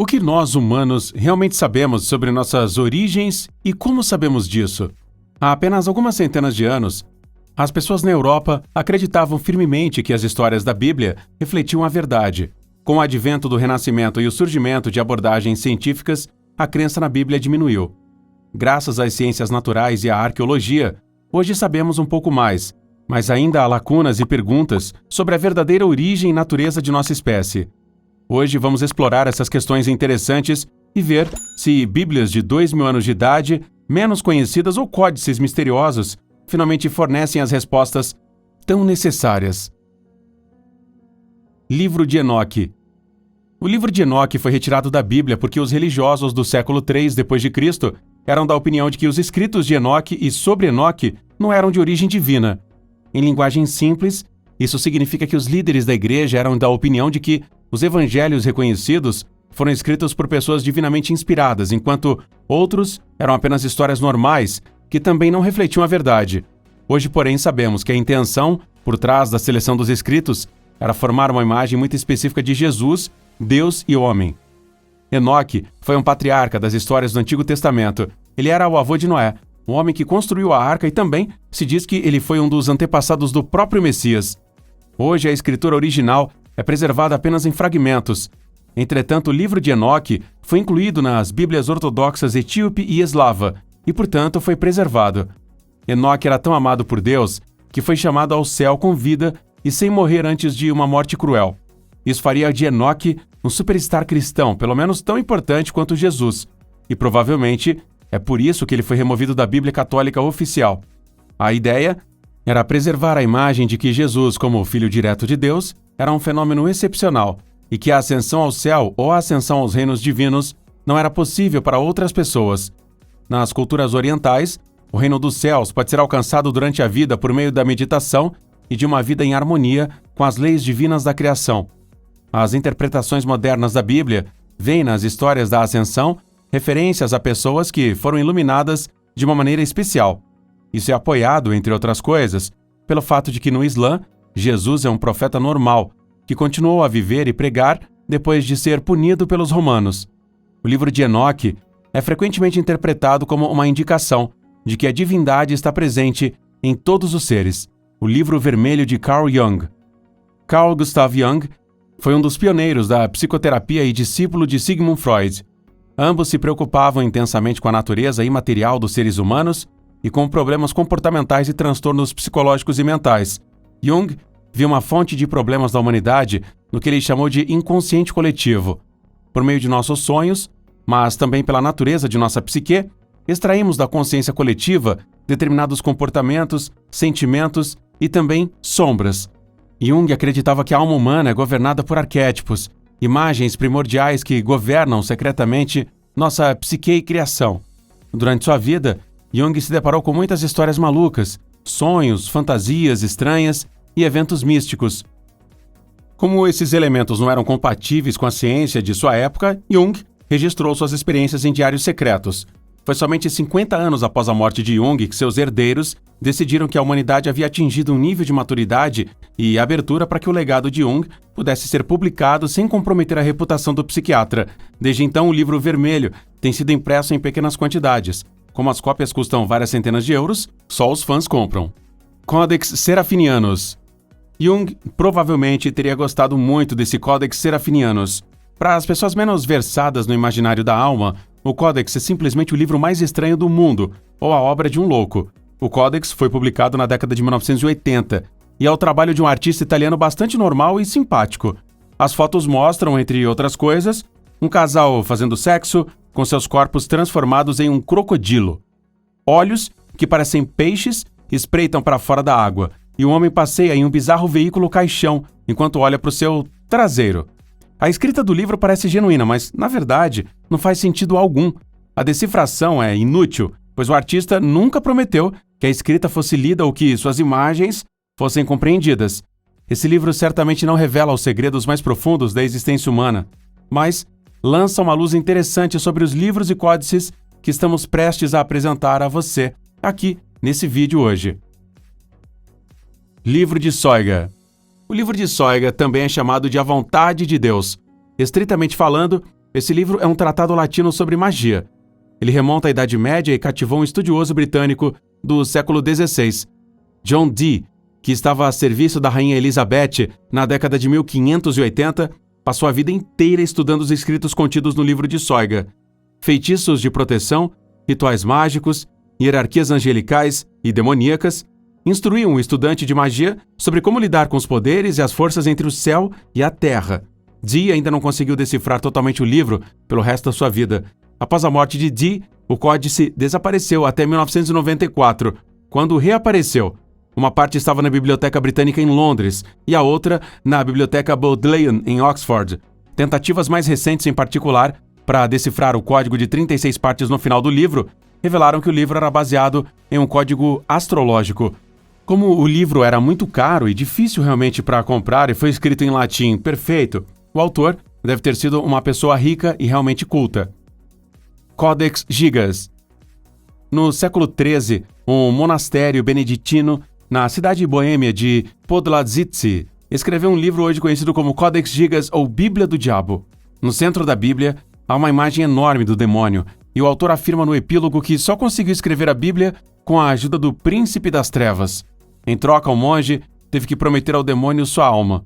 O que nós, humanos, realmente sabemos sobre nossas origens e como sabemos disso? Há apenas algumas centenas de anos, as pessoas na Europa acreditavam firmemente que as histórias da Bíblia refletiam a verdade. Com o advento do Renascimento e o surgimento de abordagens científicas, a crença na Bíblia diminuiu. Graças às ciências naturais e à arqueologia, hoje sabemos um pouco mais, mas ainda há lacunas e perguntas sobre a verdadeira origem e natureza de nossa espécie. Hoje vamos explorar essas questões interessantes e ver se Bíblias de 2000 anos de idade, menos conhecidas ou códices misteriosos, finalmente fornecem as respostas tão necessárias. Livro de Enoque. O livro de Enoque foi retirado da Bíblia porque os religiosos do século III d.C. eram da opinião de que os escritos de Enoque e sobre Enoque não eram de origem divina. Em linguagem simples, isso significa que os líderes da igreja eram da opinião de que os evangelhos reconhecidos foram escritos por pessoas divinamente inspiradas, enquanto outros eram apenas histórias normais, que também não refletiam a verdade. Hoje, porém, sabemos que a intenção, por trás da seleção dos escritos, era formar uma imagem muito específica de Jesus, Deus e homem. Enoque foi um patriarca das histórias do Antigo Testamento. Ele era o avô de Noé, um homem que construiu a arca, e também se diz que ele foi um dos antepassados do próprio Messias. Hoje, a escritura original é preservada apenas em fragmentos. Entretanto, o livro de Enoque foi incluído nas Bíblias ortodoxas etíope e eslava, e, portanto, foi preservado. Enoque era tão amado por Deus que foi chamado ao céu com vida e sem morrer antes de uma morte cruel. Isso faria de Enoque um superstar cristão, pelo menos tão importante quanto Jesus, e provavelmente é por isso que ele foi removido da Bíblia Católica oficial. A ideia era preservar a imagem de que Jesus, como o Filho direto de Deus, era um fenômeno excepcional e que a ascensão ao céu ou a ascensão aos reinos divinos não era possível para outras pessoas. Nas culturas orientais, o reino dos céus pode ser alcançado durante a vida por meio da meditação e de uma vida em harmonia com as leis divinas da criação. As interpretações modernas da Bíblia veem nas histórias da ascensão referências a pessoas que foram iluminadas de uma maneira especial. Isso é apoiado, entre outras coisas, pelo fato de que no Islã, Jesus é um profeta normal, que continuou a viver e pregar depois de ser punido pelos romanos. O livro de Enoque é frequentemente interpretado como uma indicação de que a divindade está presente em todos os seres. O livro vermelho de Carl Jung. Carl Gustav Jung foi um dos pioneiros da psicoterapia e discípulo de Sigmund Freud. Ambos se preocupavam intensamente com a natureza imaterial dos seres humanos e com problemas comportamentais e transtornos psicológicos e mentais. Jung viu uma fonte de problemas da humanidade no que ele chamou de inconsciente coletivo. Por meio de nossos sonhos, mas também pela natureza de nossa psique, extraímos da consciência coletiva determinados comportamentos, sentimentos e também sombras. Jung acreditava que a alma humana é governada por arquétipos, imagens primordiais que governam secretamente nossa psique e criação. Durante sua vida, Jung se deparou com muitas histórias malucas, sonhos, fantasias estranhas e eventos místicos. Como esses elementos não eram compatíveis com a ciência de sua época, Jung registrou suas experiências em diários secretos. Foi somente 50 anos após a morte de Jung que seus herdeiros decidiram que a humanidade havia atingido um nível de maturidade e abertura para que o legado de Jung pudesse ser publicado sem comprometer a reputação do psiquiatra. Desde então, o livro vermelho tem sido impresso em pequenas quantidades. Como as cópias custam várias centenas de euros, só os fãs compram. Codex Serafinianus. Jung provavelmente teria gostado muito desse Codex Serafinianus. Para as pessoas menos versadas no imaginário da alma, o Codex é simplesmente o livro mais estranho do mundo, ou a obra de um louco. O Codex foi publicado na década de 1980 e é o trabalho de um artista italiano bastante normal e simpático. As fotos mostram, entre outras coisas, um casal fazendo sexo com seus corpos transformados em um crocodilo. Olhos que parecem peixes espreitam para fora da água e o homem passeia em um bizarro veículo caixão enquanto olha para o seu traseiro. A escrita do livro parece genuína, mas, na verdade, não faz sentido algum. A decifração é inútil, pois o artista nunca prometeu que a escrita fosse lida ou que suas imagens fossem compreendidas. Esse livro certamente não revela os segredos mais profundos da existência humana, mas lança uma luz interessante sobre os livros e códices que estamos prestes a apresentar a você, aqui, nesse vídeo hoje. Livro de Soiga. O livro de Soiga também é chamado de A Vontade de Deus. Estritamente falando, Esse livro é um tratado latino sobre magia. Ele remonta à Idade Média e cativou um estudioso britânico do século XVI, John Dee, que estava a serviço da Rainha Elizabeth na década de 1580, passou a vida inteira estudando os escritos contidos no livro de Soiga. Feitiços de proteção, rituais mágicos, hierarquias angelicais e demoníacas, instruíam o estudante de magia sobre como lidar com os poderes e as forças entre o céu e a terra. Dee ainda não conseguiu decifrar totalmente o livro pelo resto da sua vida. Após a morte de Dee, o códice desapareceu até 1994, quando reapareceu. Uma parte estava na Biblioteca Britânica em Londres e a outra na Biblioteca Bodleian em Oxford. Tentativas mais recentes, em particular, para decifrar o código de 36 partes no final do livro, revelaram que o livro era baseado em um código astrológico. Como o livro era muito caro e difícil realmente para comprar e foi escrito em latim perfeito, o autor deve ter sido uma pessoa rica e realmente culta. Codex Gigas. No século XIII, um monastério beneditino na cidade boêmia de Podlazice escreveu um livro hoje conhecido como Codex Gigas ou Bíblia do Diabo. No centro da Bíblia, há uma imagem enorme do demônio, e o autor afirma no epílogo que só conseguiu escrever a Bíblia com a ajuda do príncipe das trevas. Em troca, o monge teve que prometer ao demônio sua alma.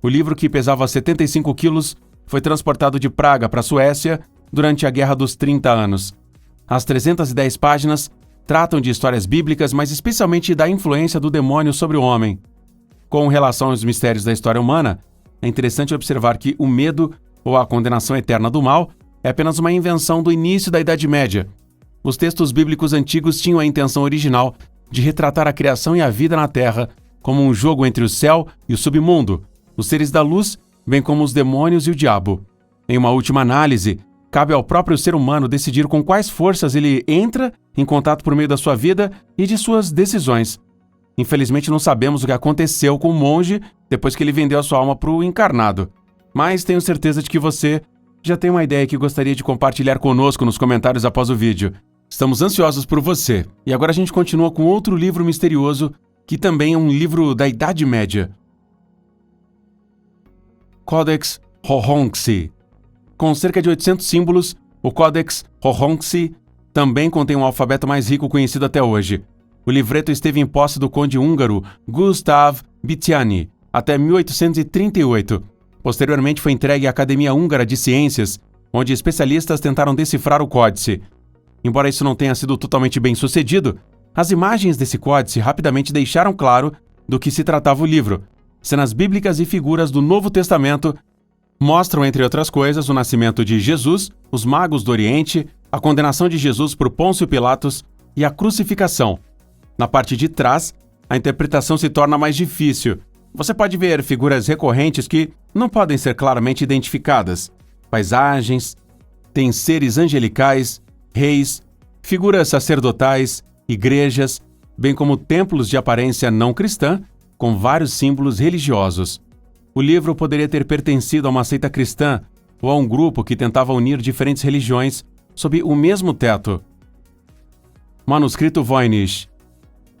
O livro, que pesava 75 quilos, foi transportado de Praga para a Suécia durante a Guerra dos 30 Anos. As 310 páginas tratam de histórias bíblicas, mas especialmente da influência do demônio sobre o homem. Com relação aos mistérios da história humana, é interessante observar que o medo, ou a condenação eterna do mal, é apenas uma invenção do início da Idade Média. Os textos bíblicos antigos tinham a intenção original de retratar a criação e a vida na Terra como um jogo entre o céu e o submundo, os seres da luz, bem como os demônios e o diabo. Em uma última análise, cabe ao próprio ser humano decidir com quais forças ele entra em contato por meio da sua vida e de suas decisões. Infelizmente não sabemos o que aconteceu com o monge depois que ele vendeu a sua alma para o encarnado, mas tenho certeza de que você já tem uma ideia que gostaria de compartilhar conosco nos comentários após o vídeo. Estamos ansiosos por você. E agora a gente continua com outro livro misterioso, que também é um livro da Idade Média. Codex Hohonxi. Com cerca de 800 símbolos, o Codex Hohonxi também contém um alfabeto mais rico conhecido até hoje. O livreto esteve em posse do conde húngaro Gustav Bitiani até 1838. Posteriormente foi entregue à Academia Húngara de Ciências, onde especialistas tentaram decifrar o códice. Embora isso não tenha sido totalmente bem sucedido, as imagens desse códice rapidamente deixaram claro do que se tratava o livro. Cenas bíblicas e figuras do Novo Testamento mostram, entre outras coisas, o nascimento de Jesus, os magos do Oriente, a condenação de Jesus por Pôncio Pilatos e a crucificação. Na parte de trás, a interpretação se torna mais difícil. Você pode ver figuras recorrentes que não podem ser claramente identificadas. Paisagens, tem seres angelicais, reis, figuras sacerdotais, igrejas, bem como templos de aparência não cristã, com vários símbolos religiosos. O livro poderia ter pertencido a uma seita cristã ou a um grupo que tentava unir diferentes religiões sob o mesmo teto. Manuscrito Voynich.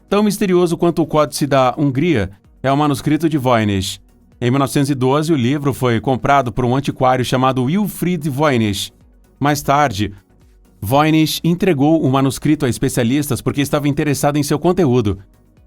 Tão misterioso quanto o Códice da Hungria é o manuscrito de Voynich. Em 1912, o livro foi comprado por um antiquário chamado Wilfried Voynich. Mais tarde, Voynich entregou o manuscrito a especialistas porque estava interessado em seu conteúdo.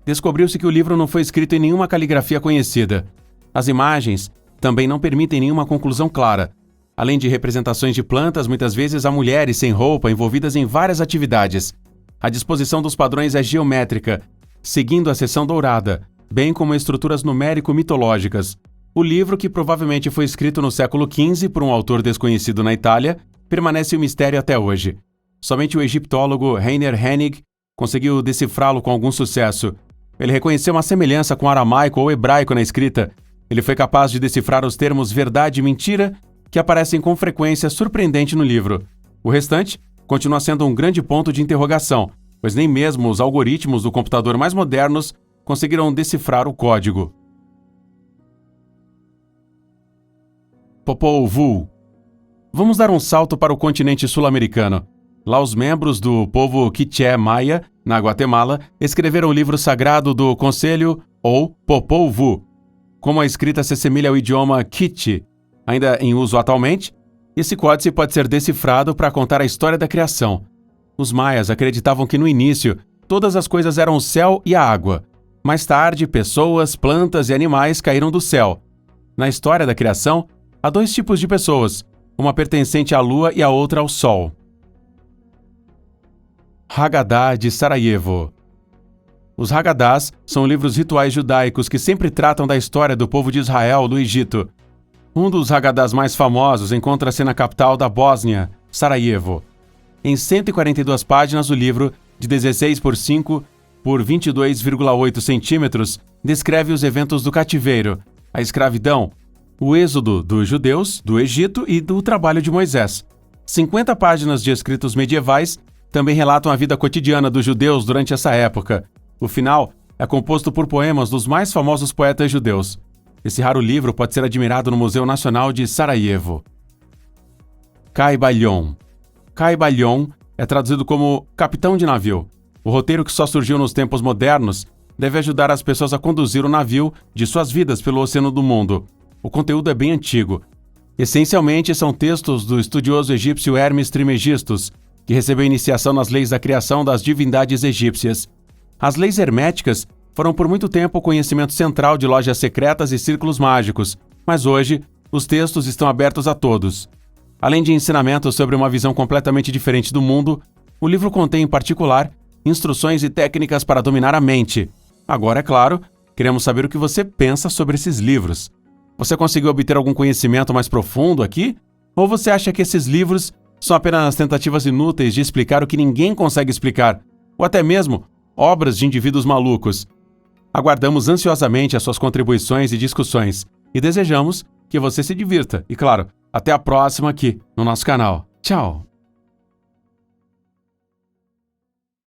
Descobriu-se que o livro não foi escrito em nenhuma caligrafia conhecida. As imagens também não permitem nenhuma conclusão clara. Além de representações de plantas, muitas vezes há mulheres sem roupa envolvidas em várias atividades. A disposição dos padrões é geométrica, seguindo a seção dourada, bem como estruturas numérico-mitológicas. O livro, que provavelmente foi escrito no século XV por um autor desconhecido na Itália, permanece um mistério até hoje. Somente o egiptólogo Rainer Hennig conseguiu decifrá-lo com algum sucesso. Ele reconheceu uma semelhança com aramaico ou hebraico na escrita. Ele foi capaz de decifrar os termos verdade e mentira, que aparecem com frequência surpreendente no livro. O restante continua sendo um grande ponto de interrogação, pois nem mesmo os algoritmos do computador mais modernos conseguiram decifrar o código. Popol Vuh. Vamos dar um salto para o continente sul-americano. Lá, os membros do povo Quiché Maia, na Guatemala, escreveram o livro sagrado do Conselho, ou Popol Vuh. Como a escrita se assemelha ao idioma Quiché, ainda em uso atualmente, Esse códice pode ser decifrado para contar a história da criação. Os maias acreditavam que no início, todas as coisas eram o céu e a água. Mais tarde, pessoas, plantas e animais caíram do céu. Na história da criação, há dois tipos de pessoas, uma pertencente à lua e a outra ao sol. Haggadah de Sarajevo. Os Haggadahs são livros rituais judaicos que sempre tratam da história do povo de Israel do Egito. Um dos Haggadahs mais famosos encontra-se na capital da Bósnia, Sarajevo. Em 142 páginas, o livro, de 16 por 5 por 22,8 centímetros, descreve os eventos do cativeiro, a escravidão, o êxodo dos judeus do Egito e do trabalho de Moisés. 50 páginas de escritos medievais também relatam a vida cotidiana dos judeus durante essa época. O final é composto por poemas dos mais famosos poetas judeus. Esse raro livro pode ser admirado no Museu Nacional de Sarajevo. Kaibalion. Kaibalion é traduzido como capitão de navio. O roteiro, que só surgiu nos tempos modernos, deve ajudar as pessoas a conduzir o navio de suas vidas pelo oceano do mundo. O conteúdo é bem antigo. Essencialmente, são textos do estudioso egípcio Hermes Trismegistus, que recebeu iniciação nas leis da criação das divindades egípcias. As leis herméticas foram por muito tempo o conhecimento central de lojas secretas e círculos mágicos, mas hoje os textos estão abertos a todos. Além de ensinamentos sobre uma visão completamente diferente do mundo, o livro contém, em particular, instruções e técnicas para dominar a mente. Agora, é claro, queremos saber o que você pensa sobre esses livros. Você conseguiu obter algum conhecimento mais profundo aqui? Ou você acha que esses livros são apenas tentativas inúteis de explicar o que ninguém consegue explicar? Ou até mesmo obras de indivíduos malucos? Aguardamos ansiosamente as suas contribuições e discussões e desejamos que você se divirta. E claro, até a próxima aqui no nosso canal. Tchau!